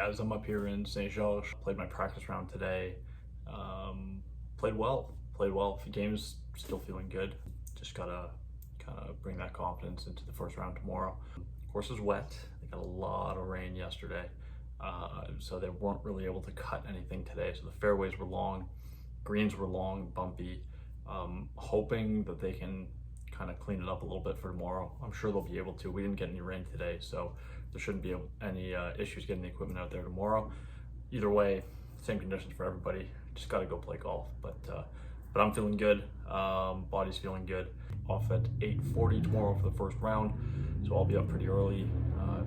guys, I'm up here in St. Georges. Played my practice round today. Played well. Played well. The game's still feeling good. Just gotta kind of bring that confidence into the first round tomorrow. Course is wet. They got a lot of rain yesterday, so they weren't really able to cut anything today. So the fairways were long, greens were long, bumpy. Hoping that they can kind of clean it up a little bit for tomorrow. I'm sure they'll be able to. We didn't get any rain today, so there shouldn't be any issues getting the equipment out there tomorrow. Either way, same conditions for everybody. Just got to go play golf. But I'm feeling good. Body's feeling good. Off at 8:40 tomorrow for the first round, so I'll be up pretty early.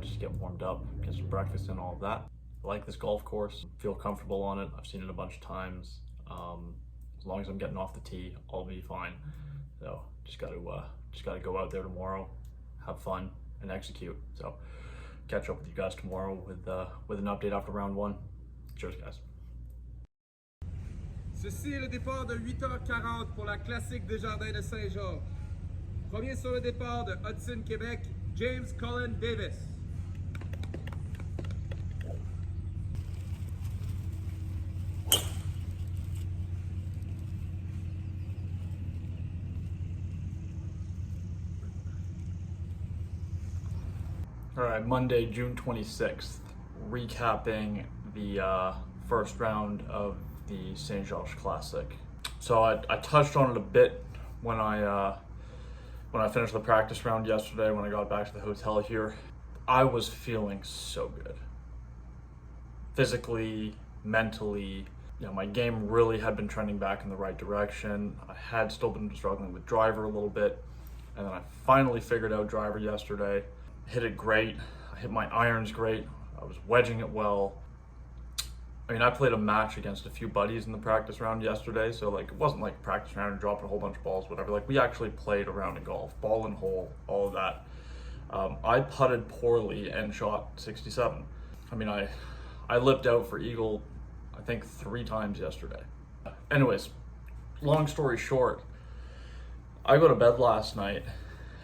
Just get warmed up, get some breakfast and all of that. I like this golf course. Feel comfortable on it. I've seen it a bunch of times. As long as I'm getting off the tee, I'll be fine. So just got to go out there tomorrow, have fun, and execute. So catch up with you guys tomorrow with an update after round one. Cheers, guys. Ceci est le départ de 8h40 pour la classique des Jardins de Saint-Georges. Premier sur le départ de Hudson, Québec, James Cullen Davis. All right, Monday, June 26th, recapping the first round of the St. Georges Classic. So I touched on it a bit when I finished the practice round yesterday, when I got back to the hotel here. I was feeling so good. Physically, mentally, my game really had been trending back in the right direction. I had still been struggling with driver a little bit, and then I finally figured out driver yesterday. Hit it great. I hit my irons great. I was wedging it well. I mean, I played a match against a few buddies in the practice round yesterday, so it wasn't like practice round and dropping a whole bunch of balls, whatever. We actually played a round of golf, ball and hole, all of that. I putted poorly and shot 67. I mean, I lipped out for eagle, I think 3 times yesterday. Anyways, long story short, I go to bed last night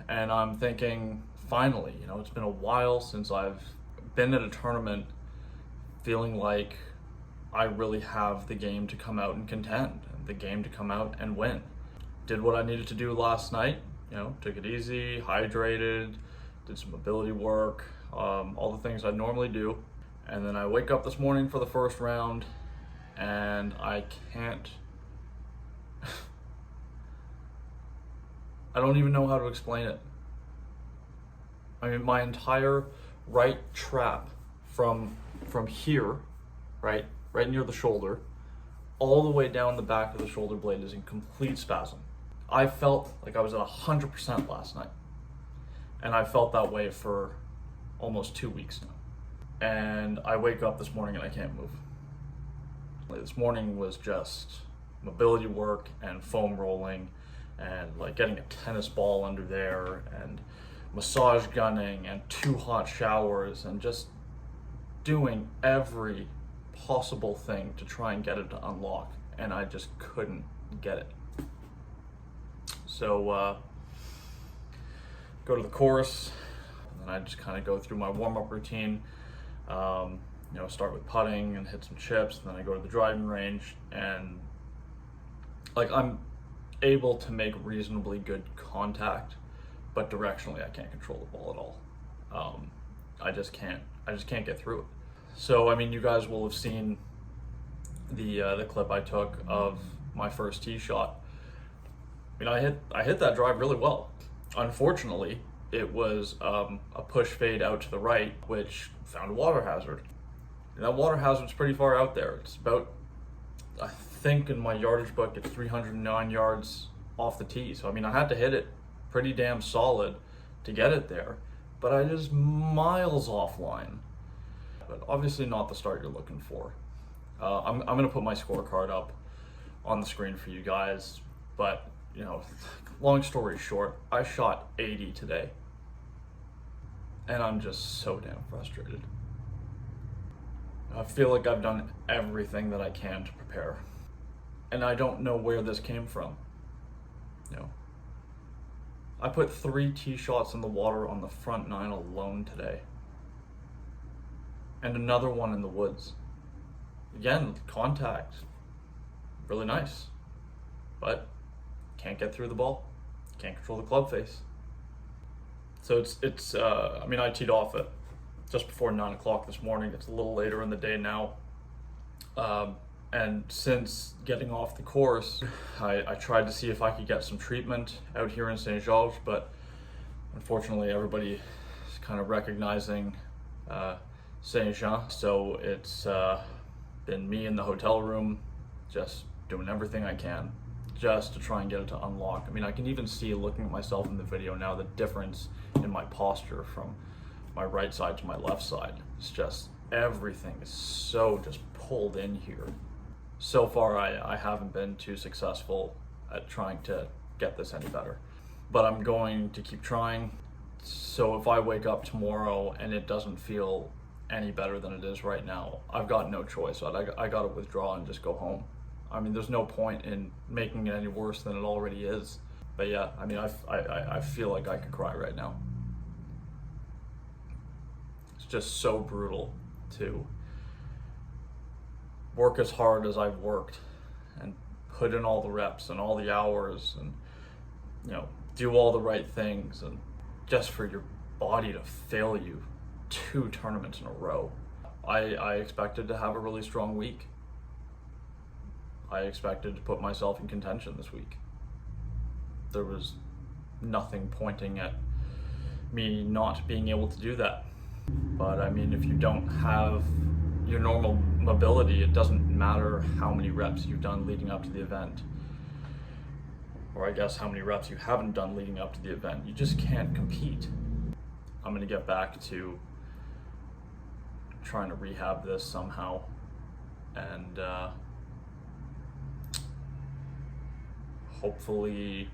and I'm thinking, finally, it's been a while since I've been at a tournament feeling like I really have the game to come out and contend, the game to come out and win. Did what I needed to do last night, took it easy, hydrated, did some mobility work, all the things I normally do. And then I wake up this morning for the first round and I can't, I don't even know how to explain it. I mean, my entire right trap from here, right near the shoulder, all the way down the back of the shoulder blade is in complete spasm. I felt like I was at 100% last night. And I felt that way for almost 2 weeks now. And I wake up this morning and I can't move. This morning was just mobility work and foam rolling and getting a tennis ball under there and massage gunning and 2 hot showers and just doing every possible thing to try and get it to unlock, and I just couldn't get it. So go to the course, and then I just kind of go through my warm-up routine. Start with putting and hit some chips, and then I go to the driving range, and I'm able to make reasonably good contact, but directionally I can't control the ball at all. I just can't get through it. So I mean, you guys will have seen the clip I took of my first tee shot. I mean, I hit that drive really well. Unfortunately, it was a push fade out to the right, which found a water hazard. And that water hazard's pretty far out there. It's about, I think in my yardage book, it's 309 yards off the tee. So I mean, I had to hit it pretty damn solid to get it there, but I was miles offline. But obviously not the start you're looking for. I'm gonna put my scorecard up on the screen for you guys, but long story short, I shot 80 today, and I'm just so damn frustrated. I feel like I've done everything that I can to prepare, and I don't know where this came from. I put 3 tee shots in the water on the front 9 alone today. and another one in the woods. Again, contact, really nice, but can't get through the ball, can't control the club face. So I mean, I teed off at just before 9 o'clock this morning. It's a little later in the day now. And since getting off the course, I tried to see if I could get some treatment out here in St. Georges, but unfortunately everybody is kind of recognizing Saint Jean. So it's been me in the hotel room just doing everything I can just to try and get it to unlock. I mean, I can even see, looking at myself in the video now, the difference in my posture from my right side to my left side. It's just, everything is so just pulled in here. So far, I haven't been too successful at trying to get this any better, but I'm going to keep trying. So if I wake up tomorrow and it doesn't feel any better than it is right now, I've got no choice. I got to withdraw and just go home. I mean, there's no point in making it any worse than it already is. But yeah, I mean, I feel like I could cry right now. It's just so brutal to work as hard as I've worked and put in all the reps and all the hours and, you know, do all the right things, and just for your body to fail you 2 tournaments in a row. I expected to have a really strong week. I expected to put myself in contention this week. There was nothing pointing at me not being able to do that. But I mean, if you don't have your normal mobility, it doesn't matter how many reps you've done leading up to the event, or I guess how many reps you haven't done leading up to the event. You just can't compete. I'm gonna get back to trying to rehab this somehow, and hopefully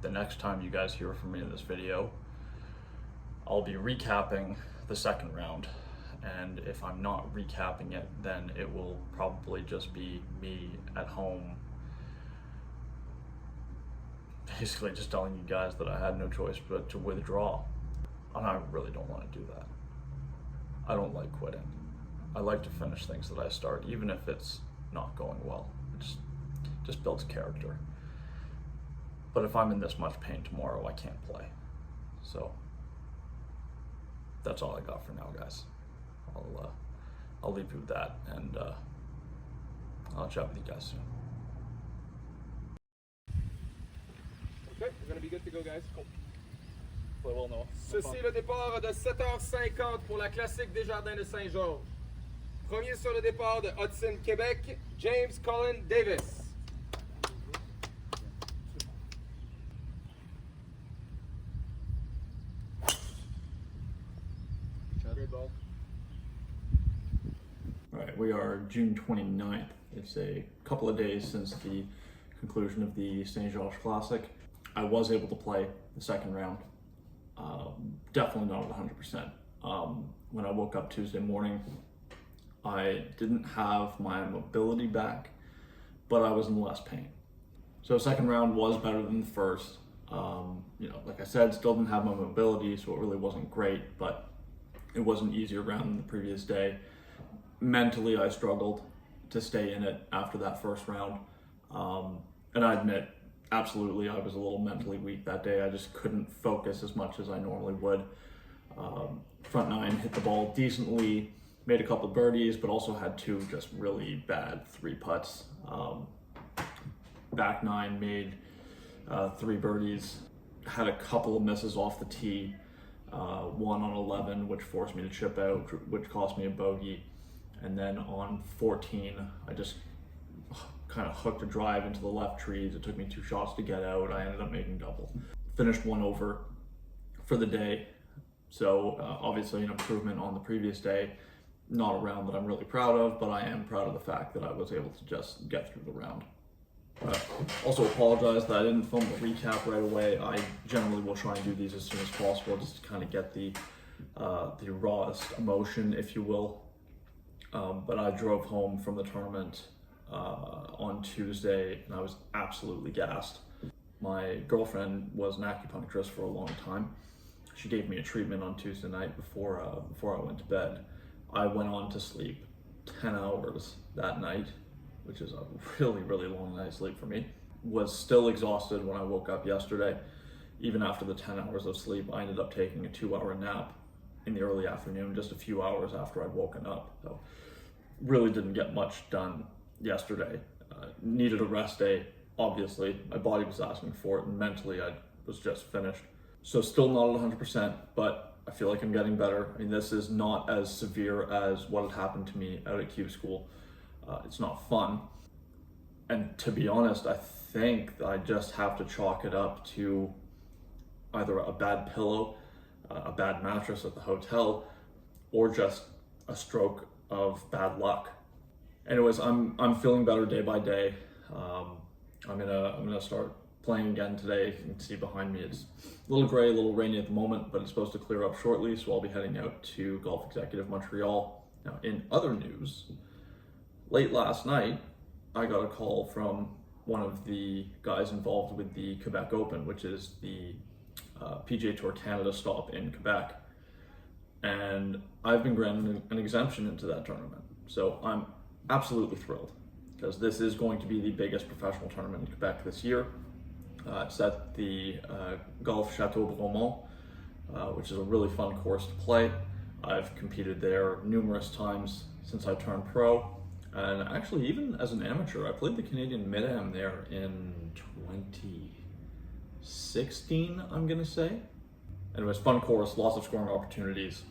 the next time you guys hear from me in this video, I'll be recapping the second round. And if I'm not recapping it, then it will probably just be me at home, basically just telling you guys that I had no choice but to withdraw. And I really don't want to do that. I don't like quitting. I like to finish things that I start, even if it's not going well. It just builds character. But if I'm in this much pain tomorrow, I can't play. So that's all I got for now, guys. I'll leave you with that, and I'll chat with you guys soon. Okay, we're gonna be good to go, guys. Cool. Play well, Noah. Ceci est le départ de 7h50 pour la classique des Jardins de Saint-Georges. Premier sur le départ de Hudson, Québec, James Colin Davis. Good ball. All right, we are June 29th. It's a couple of days since the conclusion of the St. Georges Classic. I was able to play the second round. Definitely not at 100%. When I woke up Tuesday morning, I didn't have my mobility back, but I was in less pain. So second round was better than the first. You know, like I said, still didn't have my mobility, so it really wasn't great, but it was an easier round than the previous day. Mentally, I struggled to stay in it after that first round. And I admit, absolutely, I was a little mentally weak that day. I just couldn't focus as much as I normally would. Front nine hit the ball decently, made a couple of birdies, but also had 2 just really bad 3 putts. Back nine made 3 birdies, had a couple of misses off the tee. 1 on 11, which forced me to chip out, which cost me a bogey. And then on 14, I just kind of hooked a drive into the left trees. It took me 2 shots to get out. I ended up making double. Finished 1 over for the day. So obviously an improvement on the previous day. Not a round that I'm really proud of, but I am proud of the fact that I was able to just get through the round. Also apologize that I didn't film the recap right away. I generally will try and do these as soon as possible, just to kind of get the rawest emotion, if you will. But I drove home from the tournament on Tuesday, and I was absolutely gassed. My girlfriend was an acupuncturist for a long time. She gave me a treatment on Tuesday night before I went to bed. I went on to sleep 10 hours that night, which is a really, really long night's sleep for me. Was still exhausted when I woke up yesterday. Even after the 10 hours of sleep, I ended up taking a 2-hour nap in the early afternoon, just a few hours after I'd woken up. So really didn't get much done yesterday. Needed a rest day, obviously. My body was asking for it, and mentally I was just finished. So still not at 100%, but I feel like I'm getting better. I mean, this is not as severe as what had happened to me out at Q School. It's not fun. And to be honest, I think I just have to chalk it up to either a bad pillow, a bad mattress at the hotel, or just a stroke of bad luck. Anyways, I'm feeling better day by day. I'm gonna start playing again today. You can see behind me it's a little gray, a little rainy at the moment, but it's supposed to clear up shortly, so I'll be heading out to Golf Executive Montreal. Now, in other news, late last night, I got a call from one of the guys involved with the Quebec Open, which is the PGA Tour Canada stop in Quebec. And I've been granted an exemption into that tournament. So I'm absolutely thrilled, because this is going to be the biggest professional tournament in Quebec this year. It's at the Golf Chateau Bromont, which is a really fun course to play. I've competed there numerous times since I turned pro. And actually, even as an amateur, I played the Canadian Mid-Am there in 2016, I'm gonna say. And it was a fun course, lots of scoring opportunities.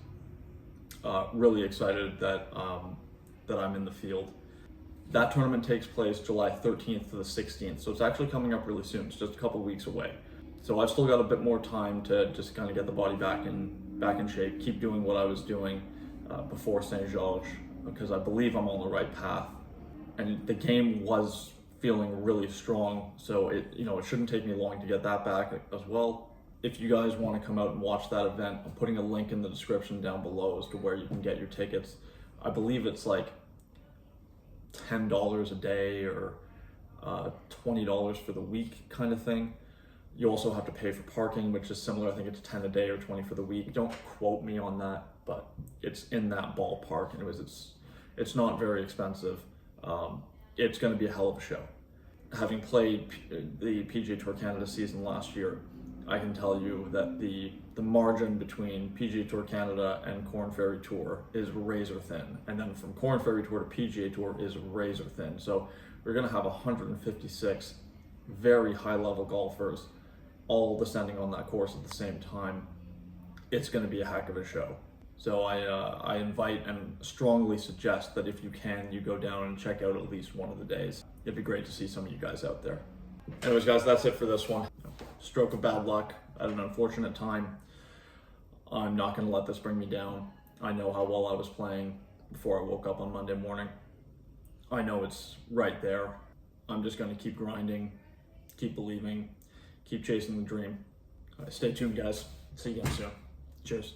Really excited that that I'm in the field. That tournament takes place July 13th to the 16th, so it's actually coming up really soon. It's just a couple weeks away. So I've still got a bit more time to just kind of get the body back in shape, keep doing what I was doing before St. Georges, because I believe I'm on the right path. And the game was feeling really strong, so it shouldn't take me long to get that back as well. If you guys want to come out and watch that event, I'm putting a link in the description down below as to where you can get your tickets. I believe it's like $10 a day or $20 for the week kind of thing. You also have to pay for parking, which is similar. I think it's 10 a day or 20 for the week. Don't quote me on that, but it's in that ballpark. Anyways, it's not very expensive. It's going to be a hell of a show. Having played the PGA Tour Canada season last year, I can tell you that the margin between PGA Tour Canada and Korn Ferry Tour is razor thin. And then from Korn Ferry Tour to PGA Tour is razor thin. So we're going to have 156 very high level golfers all descending on that course at the same time. It's going to be a heck of a show. So I invite and strongly suggest that if you can, you go down and check out at least one of the days. It'd be great to see some of you guys out there. Anyways, guys, that's it for this one. Stroke of bad luck at an unfortunate time. I'm not going to let this bring me down. I know how well I was playing before I woke up on Monday morning. I know it's right there. I'm just going to keep grinding, keep believing, keep chasing the dream. Stay tuned, guys. See you again soon. Cheers.